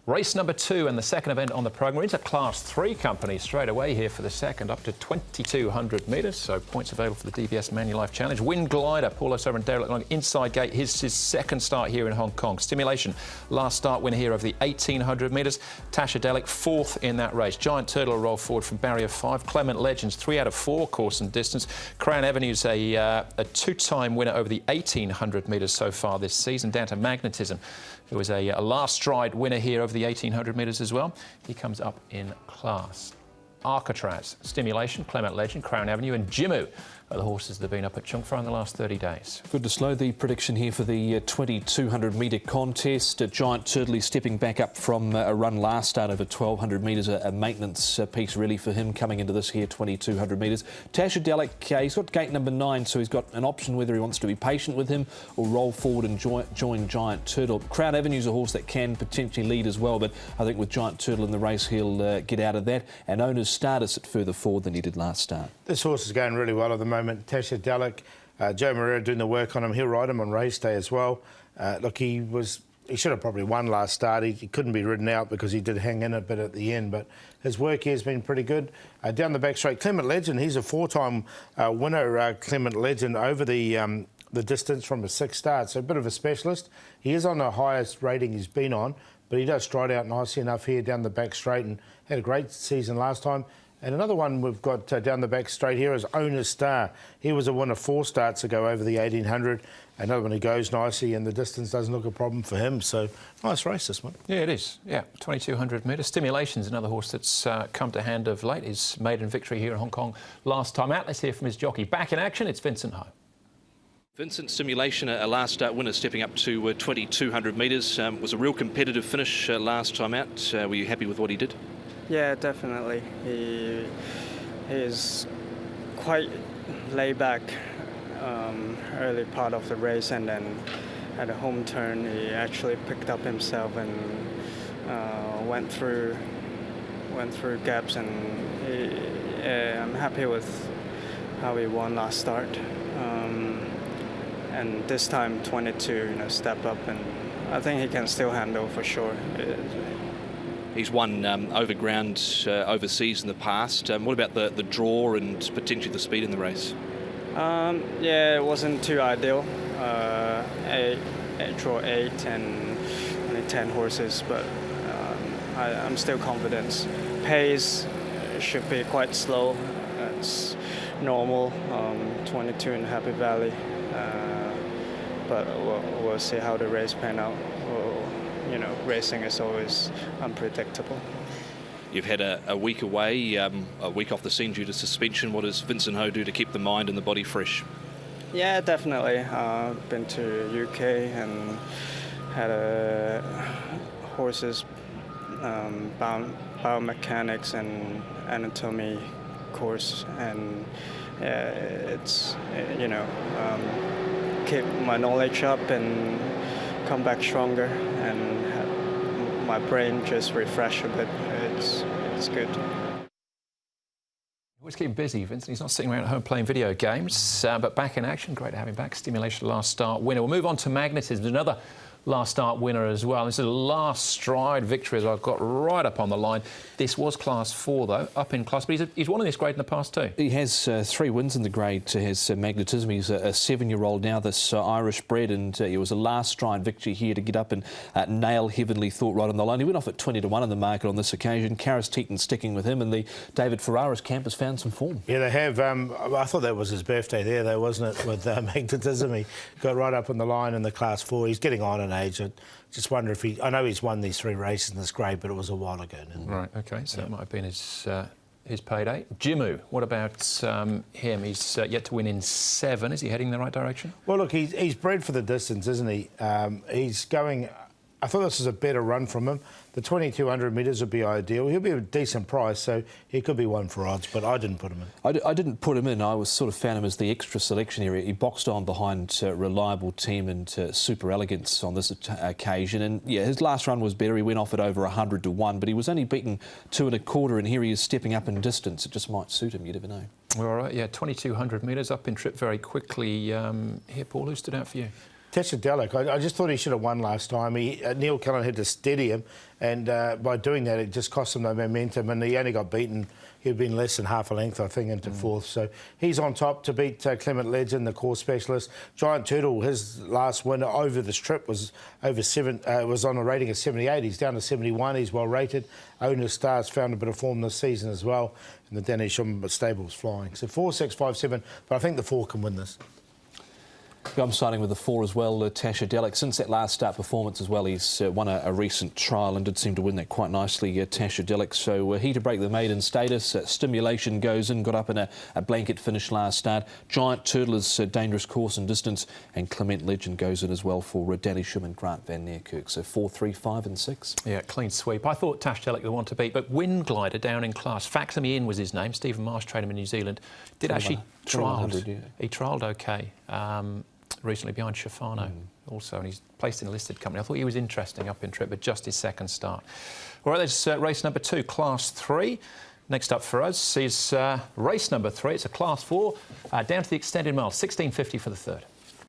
Race number 2 and the second event on the programme. We're into Class 3 company straight away here for the second, up to 2,200 metres. So points available for the DBS Manulife Challenge. Wind Glider, Paul O'Sullivan, Derek Long, inside gate. His second start here in Hong Kong. Stimulation, last start winner here of the 1,800 metres. Tasha Delic, fourth in that race. Giant Turtle a roll forward from barrier 5. Clement Legends, 3 out of 4 course and distance. Crown Avenue's a two-time winner over the 1,800 metres so far this season. Down to Magnetism, who was a last stride winner here over the 1,800 metres as well. He comes up in class. Alcatraz, Stimulation, Clement Legend, Crown Avenue and Jimu are the horses that have been up at Chung Fro in the last 30 days. Good to slow the prediction here for the 2,200 metre contest. Giant Turtle stepping back up from a run last start over 1,200 metres, a maintenance piece really for him coming into this here 2,200 metres. Tasha Delic, he's got gate number 9, so he's got an option whether he wants to be patient with him or roll forward and join Giant Turtle. Crown Avenue's a horse that can potentially lead as well, but I think with Giant Turtle in the race he'll get out of that, and Owner's Stardust at further forward than he did last start. This horse is going really well at the moment. Tasha Delic, Joe Moreira doing the work on him. He'll ride him on race day as well. Look, he should have probably won last start. He couldn't be ridden out because he did hang in a bit at the end, but his work here has been pretty good. Down the back straight, Clement Legend, he's a 4-time winner, Clement Legend, over the distance from a 6 start, so a bit of a specialist. He is on the highest rating he's been on, but he does stride out nicely enough here down the back straight and had a great season last time. And another one we've got down the back straight here is Owner's Star. He was a winner 4 starts ago over the 1,800. Another one, he goes nicely and the distance doesn't look a problem for him. So nice race, this one. Yeah, it is. Yeah, 2,200 metres. Stimulation's another horse that's come to hand of late. His maiden victory here in Hong Kong last time out. Let's hear from his jockey. Back in action, it's Vincent Ho. Vincent, Stimulation, a last start winner, stepping up to 2,200 metres. Was a real competitive finish last time out. Were you happy with what he did? Yeah, definitely. He is quite laid back early part of the race, and then at the home turn he actually picked up himself and went through gaps, and I'm happy with how he won last start. And this time 22, step up, and I think he can still handle for sure. He's won over ground overseas in the past. What about the draw and potentially the speed in the race? Yeah, it wasn't too ideal. Draw 8 and only 10 horses, but I'm still confident. Pace should be quite slow. It's normal, 22 in Happy Valley. But we'll see how the race pan out. Racing is always unpredictable. You've had a week away, a week off the scene due to suspension. What does Vincent Ho do to keep the mind and the body fresh? Yeah, definitely. Been to UK and had horses, biomechanics and anatomy course, and it's keep my knowledge up and come back stronger and have my brain just refresh a bit. It's good. Always keep busy, Vincent. He's not sitting around at home playing video games, but back in action. Great to have him back. Stimulation, last start winner. We'll move on to Magnetism, another last start winner as well. This is a last stride victory as I've got right up on the line. This was Class 4 though, up in class, but he's won in this grade in the past too. He has 3 wins in the grade. Has Magnetism. He's a 7-year-old now, this Irish bred, and it was a last stride victory here to get up and nail Heavenly Thought right on the line. He went off at 20-1 in the market on this occasion. Karis Teton sticking with him, and the David Ferraris camp has found some form. Yeah, they have. I thought that was his birthday there, though, wasn't it, with Magnetism? He got right up on the line in the Class 4. He's getting on in age. I just wonder if I know he's won these 3 races in this grade, but it was a while ago now. Right, OK, so that might have been his payday. Jimu, what about him? He's yet to win in 7. Is he heading in the right direction? Well, look, he's bred for the distance, isn't he? He's going... I thought this was a better run from him. The 2,200 metres would be ideal. He'll be a decent price, so he could be one for odds, but I didn't put him in. I didn't put him in. I was sort of found him as the extra selection area. He boxed on behind Reliable Team and Super Elegance on this occasion. And, yeah, his last run was better. He went off at over 100-1, but he was only beaten 2 1/4, and here he is stepping up in distance. It just might suit him. You never know. All right, yeah, 2,200 metres up in trip very quickly. Here, Paul, who stood out for you? Tasha Delic, I just thought he should have won last time. Neil Cullen had to steady him, and by doing that, it just cost him no momentum, and he only got beaten. He'd been less than half a length, I think, into fourth. So he's on top to beat Clement Legend, the course specialist. Giant Turtle, his last win over the strip was was on a rating of 78. He's down to 71. He's well rated. Owner Stars found a bit of form this season as well, and the Danny Shumba stable's flying. So 4, 6, 5, 7, but I think the 4 can win this. I'm starting with the 4 as well, Tasha Delic. Since that last start performance as well, he's won a recent trial and did seem to win that quite nicely, Tasha Delic. So he to break the maiden status. Stimulation goes in, got up in a blanket finish last start. Giant Turtle is dangerous course and distance, and Clement Legend goes in as well for Danny Shum and Grant Van Niekerk. So 4, 3, 5 and 6. Yeah, clean sweep. I thought Tash Delic the one to beat, but Wind Glider down in class. Faxam Ian was his name. Stephen Marsh trained him in New Zealand. Did actually trial. Yeah. He trialled okay. Recently behind Shafano also, and he's placed in a listed company. I thought he was interesting up in trip, but just his second start. All right, there's race number 2, Class 3. Next up for us is race number 3. It's a Class 4, down to the extended mile, 16.50 for the third.